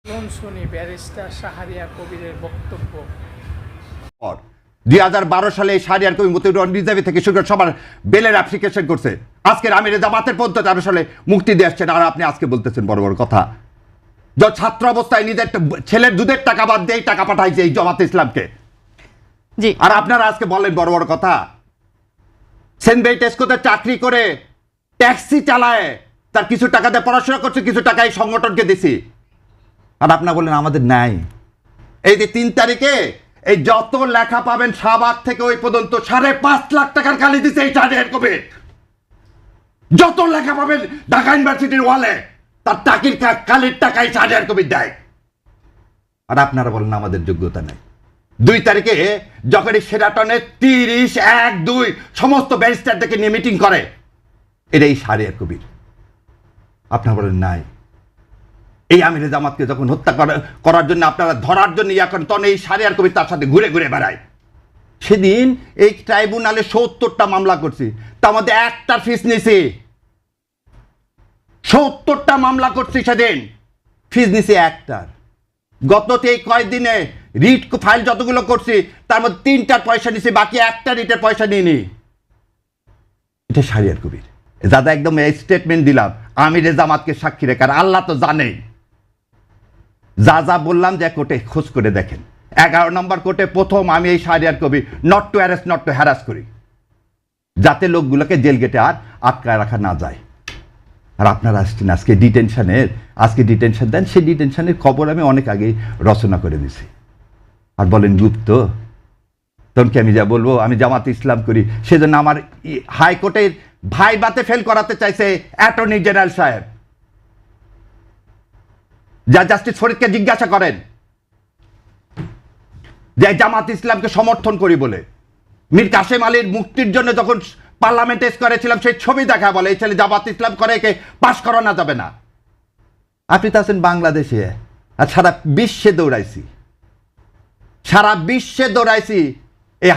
শুনি ব্যারিস্টার শাহরিয়ার কবিরের বক্তব্য। 2012 সালে শাহরিয়ার কবির মতিউর রিজার্ভে থেকে শুরু করে সবার বেলের অ্যাপ্লিকেশন করছে। আজকের আমিরে জামাতের 2013 সালে মুক্তি দিয়ে আসছেন, আর আপনি আজকে বলতেছেন বড় বড় কথা। যে ছাত্র অবস্থায় নিজের ছেলের দুধের টাকা বাদ দিয়ে টাকা পাঠাইছে এই জামাত ইসলামকে, জি। আর আপনারা আজকে বলেন বড় বড় কথা। সেন্ট টেস্কোতে চাকরি করে ট্যাক্সি চালায়, তার কিছু টাকা দিয়ে পড়াশোনা করছে, কিছু টাকা এই সংগঠনকে দিছি, আর আপনারা বলেন আমাদের নাই। এই যে 3 তারিখে এই যত লেখা পাবেন শাহবাগ থেকে ওই পর্যন্ত 5.5 লাখ টাকার কালি দিচ্ছে এই শাহরিয়ার কবির। যত লেখা পাবেন ঢাকা ইউনিভার্সিটির ওয়ালে তার টাকির কালির টাকাই শাহরিয়ার কবির দেয়, আর আপনারা বলেন আমাদের যোগ্যতা নেই। 2 তারিখে যখন এই সেরাটনে 30, 1, 2 সমস্ত ব্যারিস্টারদেরকে নিয়ে মিটিং করে, এটাই শাহরিয়ার কবির। আপনারা বলেন নাই। এই আমিরে জামাতকে যখন হত্যা করার জন্য আপনারা ধরার জন্য ইয়া করেন, তখন এই শাহরিয়ার কবির তার সাথে ঘুরে ঘুরে বেড়ায়। সেদিন এই ট্রাইব্যুনালে 70টা মামলা করছি, তার মধ্যে একটার ফিস নিছি। 70টা মামলা করছি, সেদিন ফিস নিছি একটার। গত এই কয়েকদিনে রিট ফাইল যতগুলো করছি তার মধ্যে 3টার পয়সা নিছি, বাকি একটা রিটের পয়সা নিইনি। এটা শাহরিয়ার কবির। দাদা একদম এই স্টেটমেন্ট দিলাম আমিরে জামাতকে সাক্ষী রেখে, আর আল্লাহ তো জানেই। যা যা বললাম যে কোর্টে খোঁজ করে দেখেন, 11 নম্বর কোর্টে প্রথম আমি এই Shahriar Kabir not to arrest not to harass করি, যাতে লোকগুলোকে জেল গেটে আর আটকায় রাখা না যায়। আর আপনারা আসছেন আজকে ডিটেনশন দেন, সেই ডিটেনশনের খবর আমি অনেক আগেই রচনা করে দিছি, আর বলেন গুপ্ত। তখন কি আমি যা বলবো আমি জামাত ইসলাম করি, সেজন্য আমার হাইকোর্টের ভাইবাতে ফেল করাতে চাইছে অ্যাটর্নি জেনারেল সাহেব। যা জাস্টিস ফরিদকে জিজ্ঞাসা করেন যে জামাত ইসলামকে সমর্থন করি বলে মীর কাসেম আলীর মুক্তির জন্য যখন পার্লামেন্টে করেছিলাম সেই ছবি দেখা বলে এই ছেলে জামাত ইসলাম করে, একে পাশ করানো যাবে না। আপনি তো আছেন বাংলাদেশে, আর সারা বিশ্বে দৌড়াইছি এই